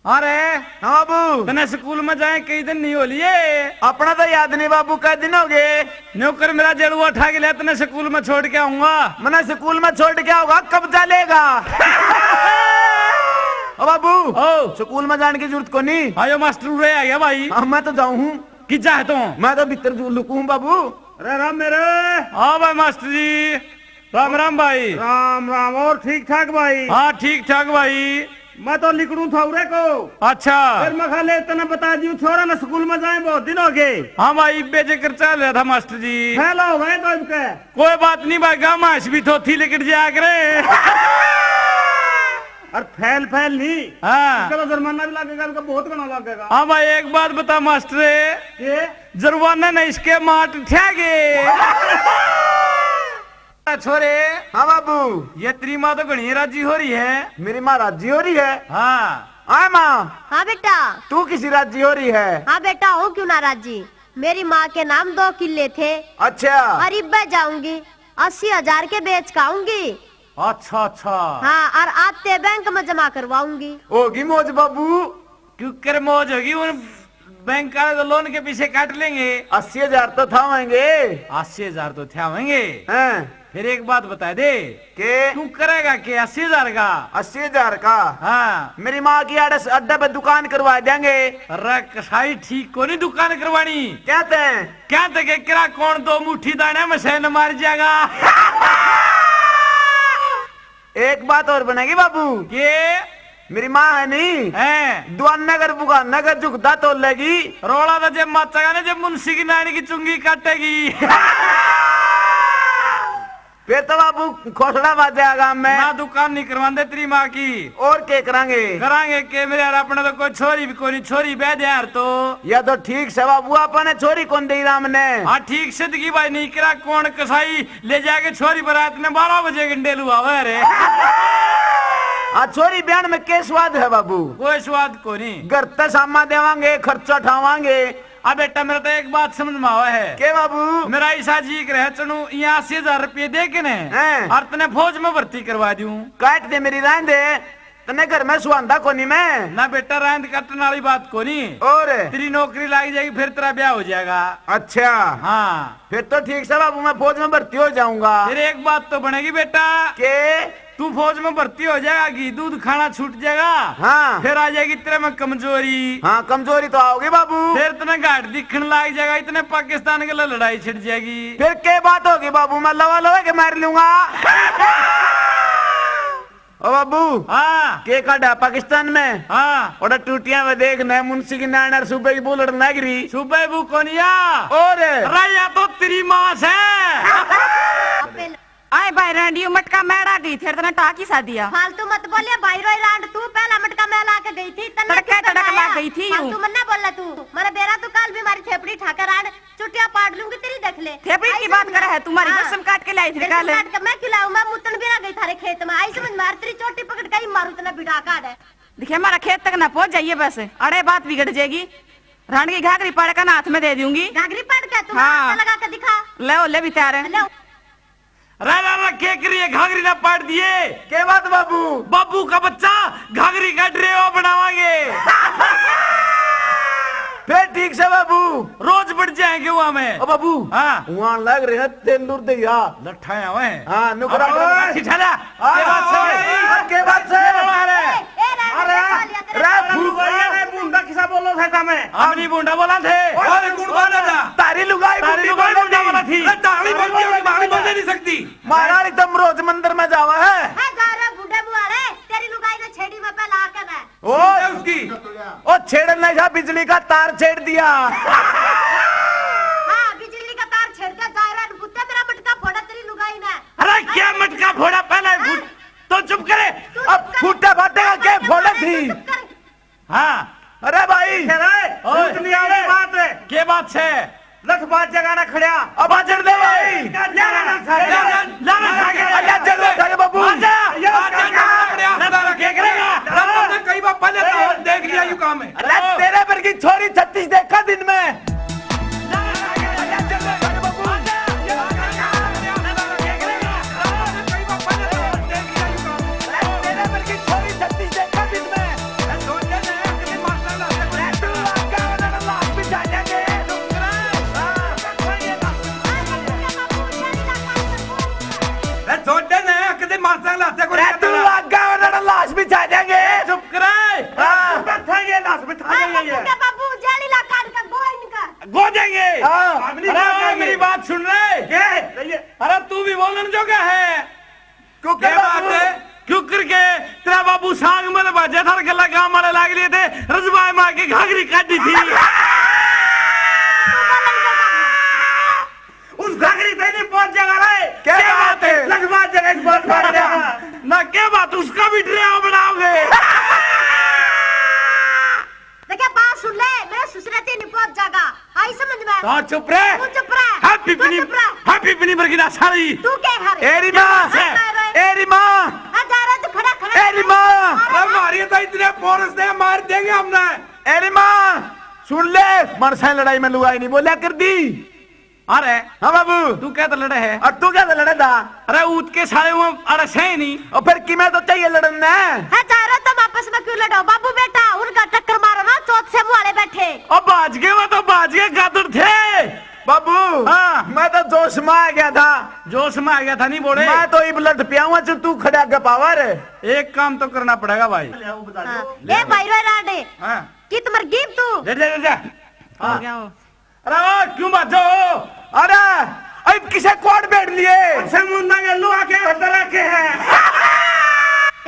अरे हाँ बाबू, तने स्कूल में जाए कई दिन नहीं हो लिए। अपना तो याद नहीं बाबू, कई दिन हो गए। नौकर मेरा जड़ुआ उठा के लिया, तने स्कूल में छोड़ के आऊंगा। मैंने स्कूल में छोड़ के आओगा, कब चलेगा? ओ बाबू, ओ स्कूल में जाने की जरूरत को नहीं। आयो मास्टर उरे आ गया भाई। हाँ, मैं तो जाऊँ हूँ। कि चाहे तो मैं तो भीतर लुकूं बाबू। अरे राम मेरे। हाँ भाई मास्टर जी, राम राम भाई। राम राम। और ठीक ठाक भाई? हाँ ठीक ठाक भाई। मैं तो लिखड़ू था उरे को। अच्छा फिर मैं खाले इतना बता दी छोरा ना स्कूल में जाए, बहुत दिन हो गए। हाँ भाई, बेचकर चल रहा था मास्टर जी। फैला हो गए तो इनके। कोई बात नहीं भाई, गाँव में भी थोथी लेकर जाया करे। और फैल फैल नहीं। हाँ चलो जुर्माना भी लगेगा, इनका बहुत घना लगेगा। हाँ भाई, एक बात बता मास्टर, ये जुर्माना न इसके माट ठेगे। छोरे। हाँ बाबू, ये तेरी माँ तो घनी राजी हो रही है। मेरी माँ राजी हो रही है। हाँ हाँ माँ, हाँ बेटा। तू किसी राजी हो रही है? हाँ बेटा, हूँ क्यों ना राजी। मेरी माँ के नाम 2 किले थे। अच्छा और इब्बे जाऊंगी 80,000 के बेच खाऊंगी। अच्छा अच्छा। हाँ, और आते बैंक में जमा करवाऊंगी। होगी मौज बाबू। क्यों कर मौज होगी, उन बैंक वाले तो लोन के पीछे काट लेंगे। 80,000 तो था होंगे। 80,000 तो थे होंगे। हैं? फिर एक बात बता दे, के तू करेगा के 80,000 का? 80,000 का? हाँ। मेरी माँ की अड्डे पे दुकान करवा देंगे। अरे कसाई ठीक को नहीं दुकान करवानी। कहते हैं क्या तक किरा कौन 2 मुट्ठी दाने में सेन मार जाएगा। एक बात और बनेगी बाबू। ये मेरी माँ है नहीं है दुआन नगर बुगान नगर झुकता तो लगी। रोला तो जब मचेगा ना, जब मुंशी की नानी की चुंगी काटेगी। फिर तो बाबू खोसड़ा बाजेगा मैं। ना दुकान नहीं करवाते तेरी माँ की। और क्या करांगे? करांगे के मेरे यार, अपने तो कोई छोरी भी कोई नहीं, छोरी बह दे यार। तो या तो ठीक से बाबू, अपने छोरी कौन दे राम ने? हाँ ठीक से की भाई, नहीं करा कौन कसाई ले जाके छोरी बारात ने 12 बजे घंटे लुआ रे। आ छोरी बयान में क्या स्वाद है बाबू? कोई स्वाद को नहीं। घर तक सामा देवांगे, खर्चा उठावांगे। अब बेटा मेरा तो एक बात समझ में आवा है। के बाबू? मेरा ऐसा जी रहे चनू यहाँ 80,000 रुपये दे के ने हैं? और तने फौज में भर्ती करवा दूं। काट दे मेरी रान दे, तने घर में सुहांदा कोनी मैं ना बेटा, रांद कटने वाली बात को नहीं। और तेरी नौकरी लग जाएगी, फिर तेरा ब्याह हो जाएगा। अच्छा हाँ फिर तो ठीक से बाबू, मैं फौज में भर्ती हो जाऊंगा। फिर एक बात तो बनेगी बेटा, के तू फौज में भर्ती हो जाएगा, घी दूध खाना छूट जाएगा। हाँ फिर आ जाएगी तेरे में कमजोरी। हाँ, कमजोरी तो आओगी बाबू। फिर इतने घाट दिखने लग जाएगा, इतने पाकिस्तान के लिए लड़ाई छिड़ जाएगी। फिर क्या बात होगी बाबू? मैं लवा लवा के मार लूंगा। ओ बाबू, हाँ के काटा पाकिस्तान में? हाँ। और टूटिया में देख न मुंशी की नान सुबह की बुलट नागरी सुबह वो कोनिया और राया तो तेरी माँ से। आए भाई रेडियो मटका मैड़ा गई थी, तने टाकी सा दिया। फालतू मत बोलिए भाई रोई रांड, तू पहला मटका मैं ला के गई थी। तड़के तड़क ला गई थी यूं। फालतू मत ना बोलना तू। मेरा बेरा तो कल भी मारी थेपड़ी ठाकर रांड चुटिया पाट लूंगी तेरी, देख ले। थेपड़ी की बात करे है, तुम्हारी कसम काट के लाई थी निकाल। काट के मैं खिलाऊं, मैं मुतन भी ना गई थारे खेत में। आई समझ मार तेरी चोटी पकड़ के ही मारू, तना बिड़ा काट है। देखिए हमारा खेत तक ना पहुंच जाइए बस, अरे बात बिगड़ जाएगी। रांड की घाघरी पाड़ का हाथ में दे दूंगी। घाघरी पाट के तुम हाँ। लगा के दिखा। ले भी तैयार है। लो रा के करिए, घाघरी ना पाट दिए। के बात बाबू? बाबू का बच्चा घाघरी काट रहे हो, बनावांगे। फिर ठीक से बाबू, रोज बढ़ जाएंगे वहाँ में। ओ बाबू हाँ वहाँ लग रहे हैं तेंदुर दैया। लठाया हुए हैं। हाँ नुकरा ठिठाला के बात से, के बात से बूंदा किसा बोलो था का मैं? हमनी बूंदा बोला थे। अरे गुण बोला था। तारी लुगाई तारी लुगाई बूंदा बोला थी। ताली बोलती है, ताली बोल नहीं सकती। महाराज एकदम रोज मंदिर में जावा है। है गारा बूढ़े बुआरे, तेरी लुगाई ने छेड़ी में पे ला के मैं। ओ उसकी ओ छेड़ने का बिजली का तार छेड़ दिया। हाँ, बिजली का तार छेड़ के गारा बुत्ते मेरा मटका फोड़ा तेरी लुगाई ने। अरे क्या मटका फोड़ा, पहले तो चुप करे। अब फूटे फाटे का क्या फोड़े थी? हाँ अरे भाई बात है के बात से लख बात जगाना खड़िया। अब आचर दे भाई। बाबू कई बार पहले देख लिया यू काम है। अरे तेरे पर की छोरी 36 देखा दिन में। तेरे पर की छोरी 36 देखा दिन में। सुन रहे के अरे तू भी बोलन जो क्या है क्यों क्या बात है क्यों करके तेरा बाबू सांग में बाजा था गला काम वाले लाग लिए थे रजबाई मार के घाघरी काटी थी उस घाघरी पे नहीं पहुंच जाएगा रे क्या बात है लगवा जगह इस बहुत पड़ जाएगा ना क्या बात उसका भी ड्रामा बनाओगे देखिए बात सुन ले मेरे ससुर ते नहीं पहुंच जाएगा आई समझ में तो चुप रहे तू चुप रह हैप्पी पिनी बरगिना सारी तू क्या हर एरी माँ एरी माँ जा रहा तू खड़ा खड़ा एरी माँ अरे मारिए तो इतने फोर्स दे मार देंगे हमने एरी माँ सुन ले मरसा लड़ाई में लुगाई नहीं बोलिया कर दी अरे हाँ बाबू तू क्या तो लड़े है और तू क्या लड़े था अरे ऊत के सारे वो अरे सही नहीं और फिर कि मैं तो चाहिए लड़ना है जा रहा तुम आपस में क्यों लड़ो बाबू बेटा उनका टक्कर मारो ना चौथ से वाले बैठे और बाज गए वो तो बाज गए गादुर थे बाबू हाँ। मैं तो जोश में आ गया था जोश में आ गया था नहीं बोले मैं तो ब्लड पिया हुआ जो तू खड़ा के पावर एक काम तो करना पड़ेगा भाई ए भाई रे राडे हाँ की तुम्हार गिफ्ट तू जा हो गया हो। अरे ओ क्यों बाजो अरे अब किसे कोड बैठ लिए समुद्र के लुआ के अंदर रखे हैं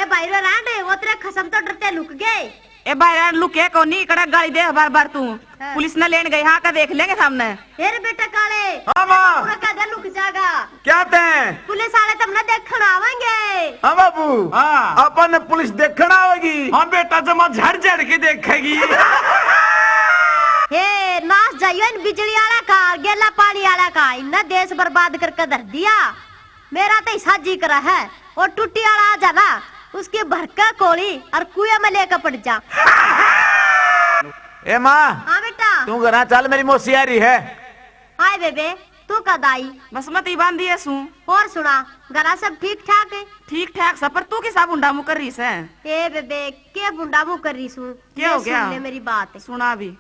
ए भाई रे राडे वो तेरे खसम तो डरते लुक गए ए भाई लुके को नहीं कड़ा गाड़ी दे बार बार तू हाँ। पुलिस न लेने गई हाँ का देख लेंगे सामने ए रे बेटा काले हाँ माँ पूरा का लुक जाएगा क्या थे पुलिस वाले तुमने देखण आवेंगे हाँ बाबू हाँ। अपन पुलिस देखना होगी हाँ बेटा जमा झड़ झड़ के देखेगी हे नाच जाइयो इन बिजली वाला का गेला पानी वाला का इन्ना देश बर्बाद करके धर दिया मेरा तो साजी करा है और टूटी वाला आ जाना उसके भरका कोली और कुएं में लेकर पड़ जा ए माँ हाँ बेटा तू घर चल मेरी मौसी आ रही है हाय बेबे तू का दाई बसमती बांध दिए सू और सुना घरा सब ठीक ठाक है ठीक ठाक सब पर तू किसा बुंडा मुँह कर रही से ए बेबे के बुंडा मुंह कर रही सू क्या हो गया? सुन ले मेरी बात सुना भी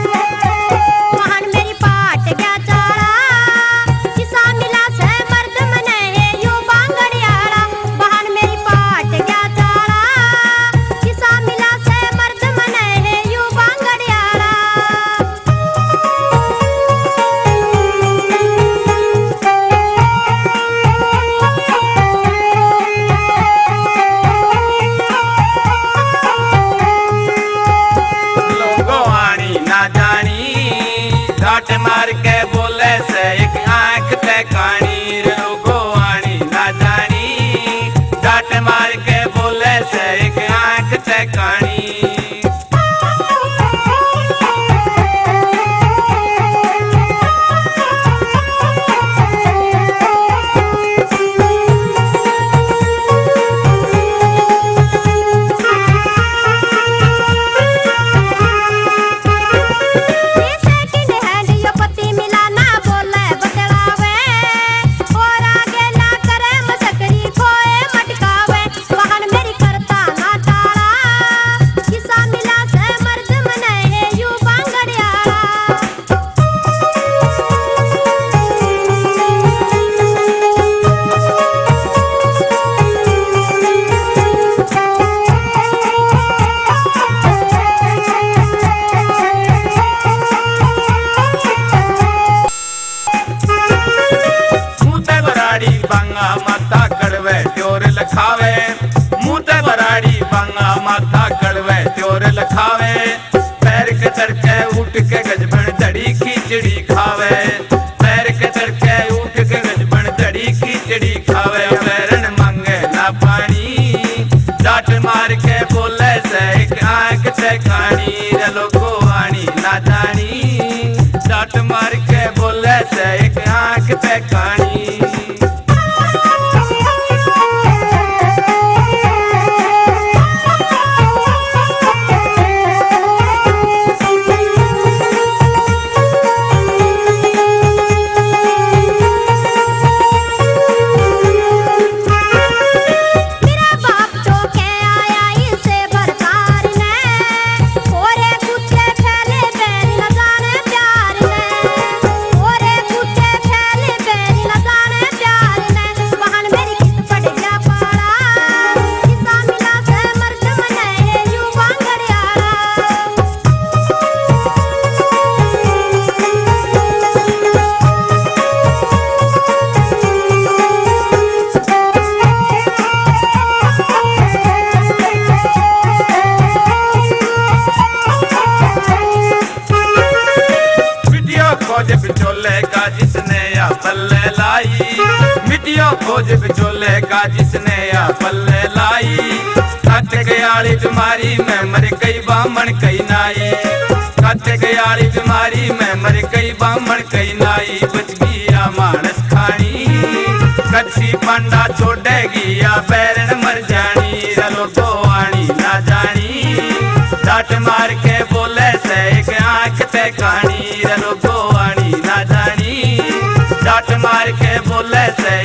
वहन मेरी पाट गया चाड़ा किसा मिला से मर्द मने है यू बांगड़ियाड़ा वहन मेरी पाट गया चाड़ा किसा मिला से मर्द मने है यू बांगड़ियाड़ा लोगो आनी ना जानी डांट मार के बोले से एक आंख ते कानी रे लोगो आनी ना जानी डांट मार के बोले से एक आंख ते कानी सेकंड हैंड यो पति मिलाना बोले बतलावे और आगे ना करे मसकरी खोए मटकावे वहन मेरी करता ना टाड़ा किसा मिला से मर्द मने है यू बांगड़ियाड़ा मुते बराड़ी बांगा माथा कड़वे त्योर लखावे मुते बराड़ी बांगा माथा कड़वे त्योर लखावे पैर के तड़के उठ के गजबन धड़ी खिचड़ी खावे पैर के तड़के उठ के गजबन धड़ी खिचड़ी खावे पैरन मांगे ना पानी डांट मार के बोले से एक आंख से खानी रे लोगो आनी ना जानी डांट मार के बोले से एक आंख पे कानी मेरा बाप तो के आया इसे बरसार ने विचोले का जिसने या पल्ले लाई। खत गयाली बीमारी में मर गई बामण कई नाई। खत गयाली बीमारी में मर गई बामण कई नाई। बच गया मानस खानी कच्ची पांडा छोड़ेगी या पैरन मर जानी। रलो को आनी ना जानी डांट मार के बोले से एक आंख ते कहानी। रलो को आनी ना जानी डांट मार के बोले से